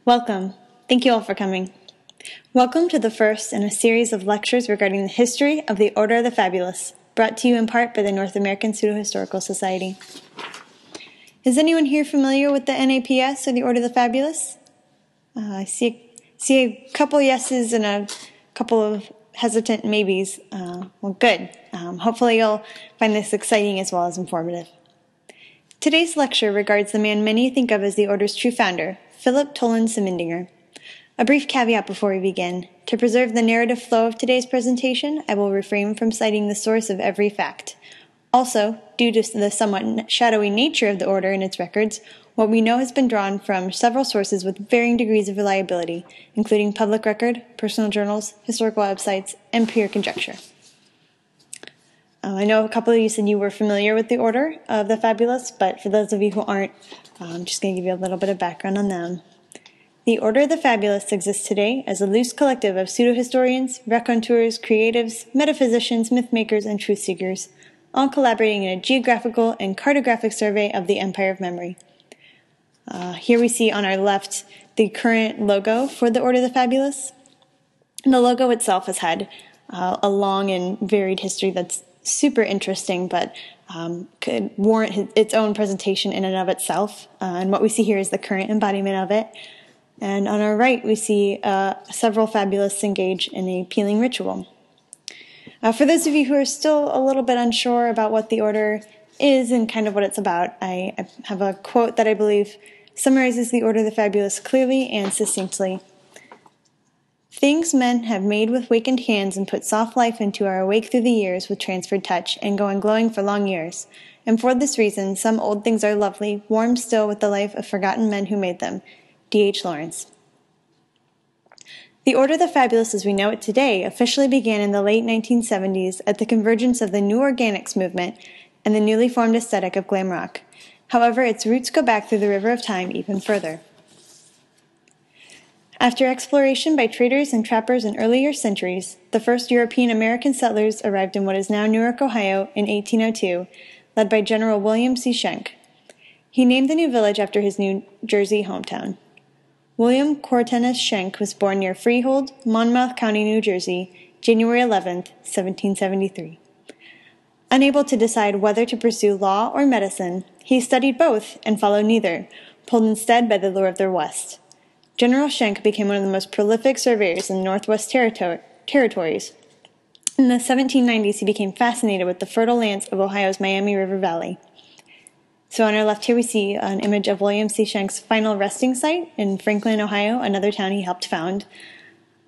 Welcome. Thank you all for coming. Welcome to the first in a series of lectures regarding the history of the Order of the Fabulists, brought to you in part by the North American Pseudohistorical Society. Is anyone here familiar with the NAPS or the Order of the Fabulists? I see a couple yeses and a couple of hesitant maybes. Well, good. Hopefully you'll find this exciting as well as informative. Today's lecture regards the man many think of as the Order's true founder, Phillip Toland Simmondinger. A brief caveat before we begin. To preserve the narrative flow of today's presentation, I will refrain from citing the source of every fact. Also, due to the somewhat shadowy nature of the Order and its records, what we know has been drawn from several sources with varying degrees of reliability, including public record, personal journals, historical websites, and pure conjecture. I know a couple of you said you were familiar with the Order of the Fabulists, but for those of you who aren't, I'm just going to give you a little bit of background on them. The Order of the Fabulists exists today as a loose collective of pseudo-historians, raconteurs, creatives, metaphysicians, mythmakers, and truth-seekers, all collaborating in a geographical and cartographic survey of the Empire of Memory. Here we see on our left the current logo for the Order of the Fabulists. And the logo itself has had a long and varied history that's super interesting, but could warrant its own presentation in and of itself. And what we see here is the current embodiment of it. And on our right, we see several Fabulists engage in a peeling ritual. For those of you who are still a little bit unsure about what the Order is and kind of what it's about, I have a quote that I believe summarizes the Order of the Fabulists clearly and succinctly. Things men have made with wakened hands and put soft life into are awake through the years with transferred touch and go on glowing for long years. And for this reason, some old things are lovely, warm still with the life of forgotten men who made them. D.H. Lawrence. The Order of the Fabulists as we know it today officially began in the late 1970s at the convergence of the New Organics movement and the newly formed aesthetic of glam rock. However, its roots go back through the river of time even further. After exploration by traders and trappers in earlier centuries, the first European-American settlers arrived in what is now Newark, Ohio in 1802, led by General William C. Schenck. He named the new village after his New Jersey hometown. William Cortenness Schenck was born near Freehold, Monmouth County, New Jersey, January 11, 1773. Unable to decide whether to pursue law or medicine, he studied both and followed neither, pulled instead by the lure of the West. General Schenck became one of the most prolific surveyors in the Northwest Territories. In the 1790s, he became fascinated with the fertile lands of Ohio's Miami River Valley. So on our left here, we see an image of William C. Schenck's final resting site in Franklin, Ohio, another town he helped found.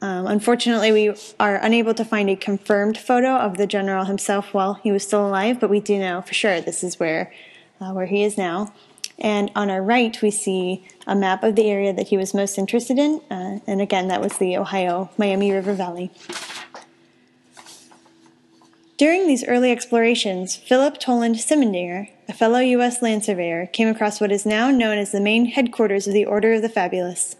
Unfortunately, we are unable to find a confirmed photo of the general himself while he was still alive, but we do know for sure this is where he is now. And on our right, we see a map of the area that he was most interested in, and again, that was the Ohio Miami River Valley. During these early explorations, Phillip Toland Simmondinger, a fellow U.S. land surveyor, came across what is now known as the main headquarters of the Order of the Fabulists.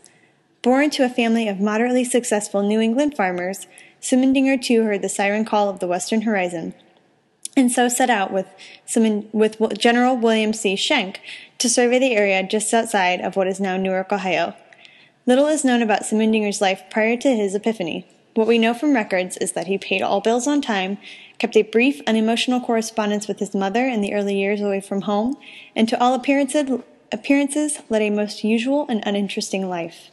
Born to a family of moderately successful New England farmers, Simmondinger too heard the siren call of the western horizon, and so set out with General William C. Schenck to survey the area just outside of what is now Newark, Ohio. Little is known about Simmondinger's life prior to his epiphany. What we know from records is that he paid all bills on time, kept a brief, unemotional correspondence with his mother in the early years away from home, and to all appearances led a most usual and uninteresting life.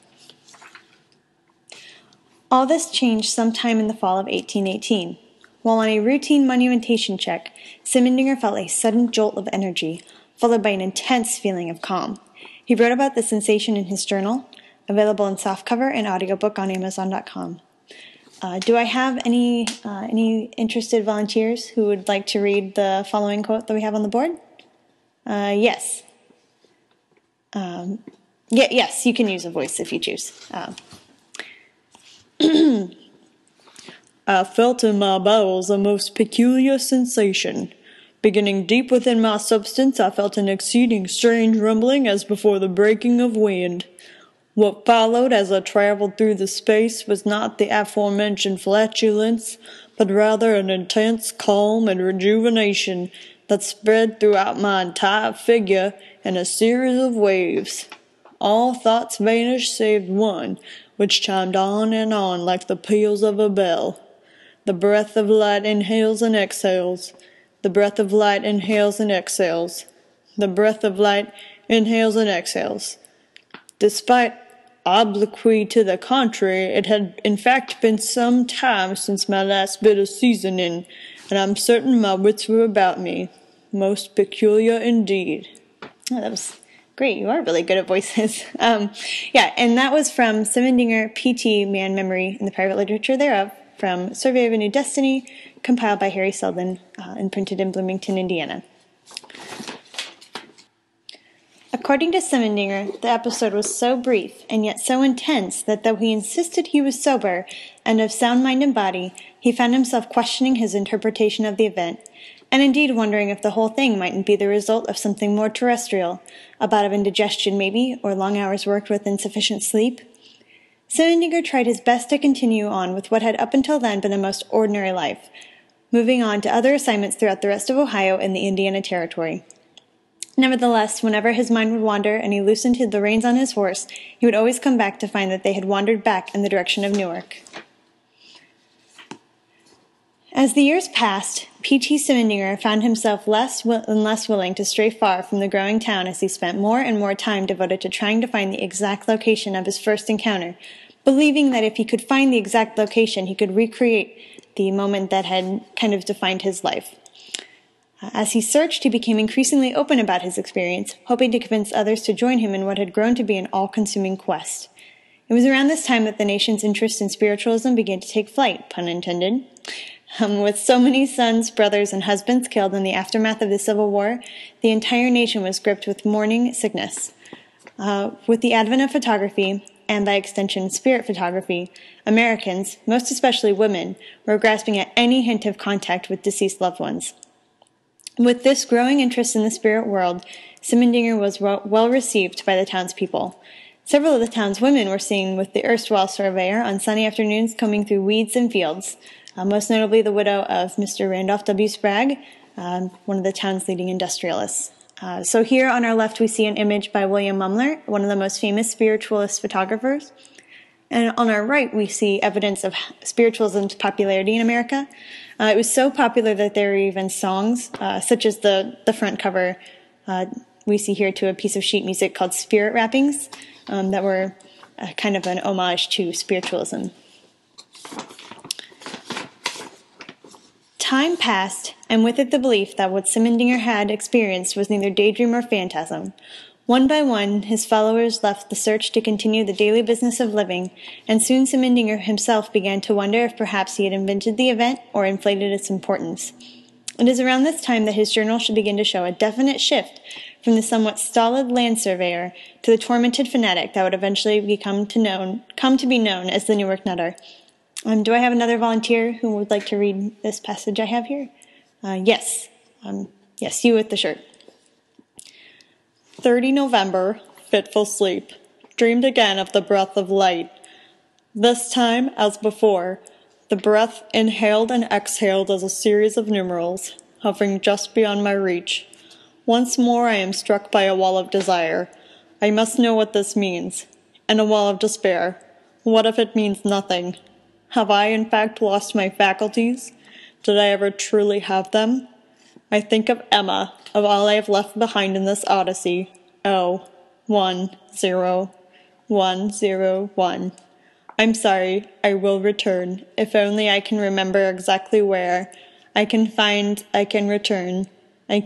All this changed sometime in the fall of 1818. While on a routine monumentation check, Simmondinger felt a sudden jolt of energy, followed by an intense feeling of calm. He wrote about the sensation in his journal, available in softcover and audiobook on Amazon.com. Do I have any interested volunteers who would like to read the following quote that we have on the board? Yes. Yes, you can use a voice if you choose. I felt in my bowels a most peculiar sensation. Beginning deep within my substance, I felt an exceeding strange rumbling as before the breaking of wind. What followed as I traveled through the space was not the aforementioned flatulence, but rather an intense calm and rejuvenation that spread throughout my entire figure in a series of waves. all thoughts vanished save one, which chimed on and on like the peals of a bell. The breath of light inhales and exhales. The breath of light inhales and exhales. The breath of light inhales and exhales. Despite obloquy to the contrary, it had in fact been some time since my last bit of seasoning, and I'm certain my wits were about me. Most peculiar indeed. Oh, that was great. You are really good at voices. Yeah, and that was from Simmondinger, P.T. Man Memory and the Private Literature Thereof, from Survey of a New Destiny, compiled by Harry Selden and printed in Bloomington, Indiana. According to Simmondinger, the episode was so brief and yet so intense that though he insisted he was sober and of sound mind and body, he found himself questioning his interpretation of the event, and indeed wondering if the whole thing mightn't be the result of something more terrestrial, a bout of indigestion maybe, or long hours worked with insufficient sleep. Simmondinger tried his best to continue on with what had up until then been a most ordinary life, moving on to other assignments throughout the rest of Ohio and the Indiana Territory. Nevertheless, whenever his mind would wander and he loosened the reins on his horse, he would always come back to find that they had wandered back in the direction of Newark. As the years passed, P.T. Simmondinger found himself less and less willing to stray far from the growing town as he spent more and more time devoted to trying to find the exact location of his first encounter, believing that if he could find the exact location, he could recreate the moment that had kind of defined his life. As he searched, he became increasingly open about his experience, hoping to convince others to join him in what had grown to be an all-consuming quest. It was around this time that the nation's interest in spiritualism began to take flight, pun intended. With so many sons, brothers, and husbands killed in the aftermath of the Civil War, the entire nation was gripped with mourning sickness. With the advent of photography, and by extension spirit photography, Americans, most especially women, were grasping at any hint of contact with deceased loved ones. With this growing interest in the spirit world, Simmondinger was well received by the townspeople. Several of the town's women were seen with the erstwhile surveyor on sunny afternoons combing through weeds and fields, most notably the widow of Mr. Randolph W. Spragg, one of the town's leading industrialists. So here on our left we see an image by William Mumler, one of the most famous spiritualist photographers. And on our right we see evidence of spiritualism's popularity in America. It was so popular that there were even songs, such as the front cover we see here to a piece of sheet music called Spirit Rappings, that were kind of an homage to spiritualism. Time passed, and with it the belief that what Simmondinger had experienced was neither daydream or phantasm. One by one, his followers left the search to continue the daily business of living, and soon Simmondinger himself began to wonder if perhaps he had invented the event or inflated its importance. It is around this time that his journal should begin to show a definite shift from the somewhat stolid land surveyor to the tormented fanatic that would eventually come to be known as the Newark Nutter. Do I have another volunteer who would like to read this passage I have here? Yes. Yes, you with the shirt. 30 November, fitful sleep. Dreamed again of the breath of light. This time, as before, the breath inhaled and exhaled as a series of numerals, hovering just beyond my reach. Once more I am struck by a wall of desire. I must know what this means. And a wall of despair. What if it means nothing? Have I, in fact, lost my faculties? Did I ever truly have them? I think of Emma, of all I have left behind in this odyssey. Oh, 10101. I'm sorry, I will return. If only I can remember exactly where. I can return. And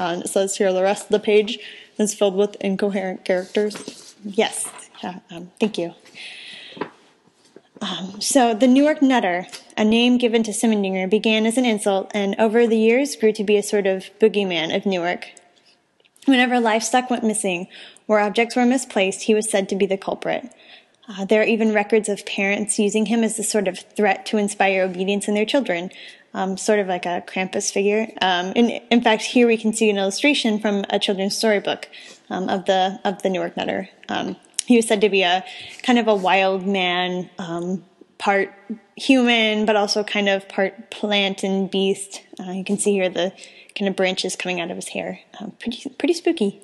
it says here the rest of the page is filled with incoherent characters. Yes, thank you. So the Newark Nutter, a name given to Simmondinger, began as an insult and over the years grew to be a sort of boogeyman of Newark. Whenever livestock went missing or objects were misplaced, he was said to be the culprit. There are even records of parents using him as a sort of threat to inspire obedience in their children, sort of like a Krampus figure. In fact, here we can see an illustration from a children's storybook of the Newark Nutter. He was said to be a kind of a wild man, part human, but also kind of part plant and beast. You can see here the kind of branches coming out of his hair. Pretty spooky.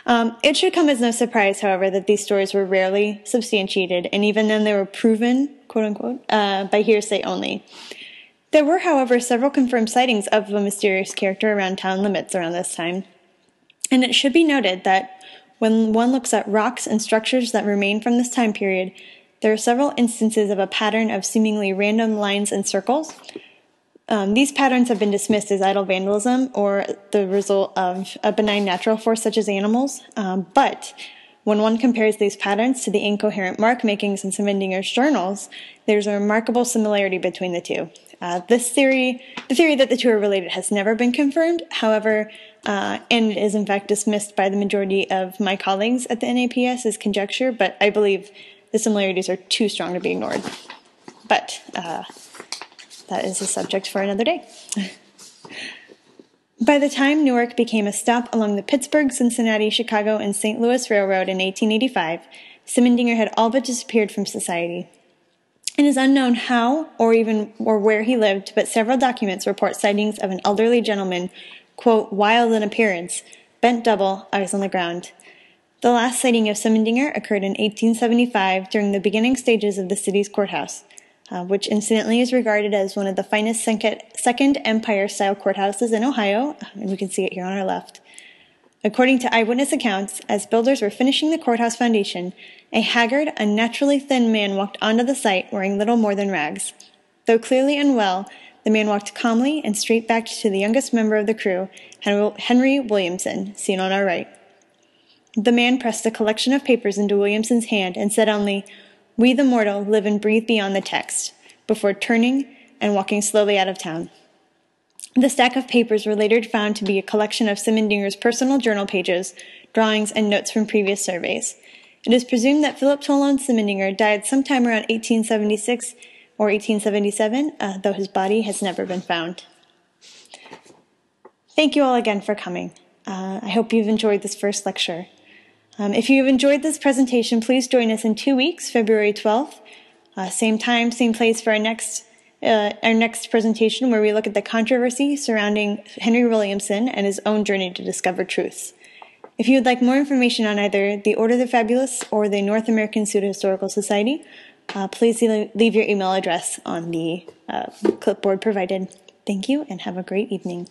It should come as no surprise, however, that these stories were rarely substantiated, and even then they were proven, quote unquote, by hearsay only. There were, however, several confirmed sightings of a mysterious character around town limits around this time. And it should be noted that when one looks at rocks and structures that remain from this time period, there are several instances of a pattern of seemingly random lines and circles. These patterns have been dismissed as idle vandalism or the result of a benign natural force such as animals, but when one compares these patterns to the incoherent mark makings in Simondinger's journals, there's a remarkable similarity between the two. The theory that the two are related has never been confirmed, however, and it is in fact dismissed by the majority of my colleagues at the NAPS as conjecture, but I believe the similarities are too strong to be ignored. But that is a subject for another day. By the time Newark became a stop along the Pittsburgh, Cincinnati, Chicago, and St. Louis Railroad in 1885, Simmondinger had all but disappeared from society. It is unknown how or where he lived, but several documents report sightings of an elderly gentleman, quote, wild in appearance, bent double, eyes on the ground. The last sighting of Simmondinger occurred in 1875 during the beginning stages of the city's courthouse, which incidentally is regarded as one of the finest Second Empire-style courthouses in Ohio, and we can see it here on our left. According to eyewitness accounts, as builders were finishing the courthouse foundation, a haggard, unnaturally thin man walked onto the site wearing little more than rags. Though clearly unwell, the man walked calmly and straight back to the youngest member of the crew, Henry Williamson, seen on our right. The man pressed a collection of papers into Williamson's hand and said only, "We the mortal live and breathe beyond the text," before turning and walking slowly out of town. The stack of papers were later found to be a collection of Simmondinger's personal journal pages, drawings, and notes from previous surveys. It is presumed that Phillip Toland Simmondinger died sometime around 1876 or 1877, though his body has never been found. Thank you all again for coming. I hope you've enjoyed this first lecture. If you've enjoyed this presentation, please join us in 2 weeks, February 12th, same time, same place for our next presentation, where we look at the controversy surrounding Henry Williamson and his own journey to discover truths. If you would like more information on either the Order of the Fabulists or the North American Pseudohistorical Society, please leave your email address on the clipboard provided. Thank you and have a great evening.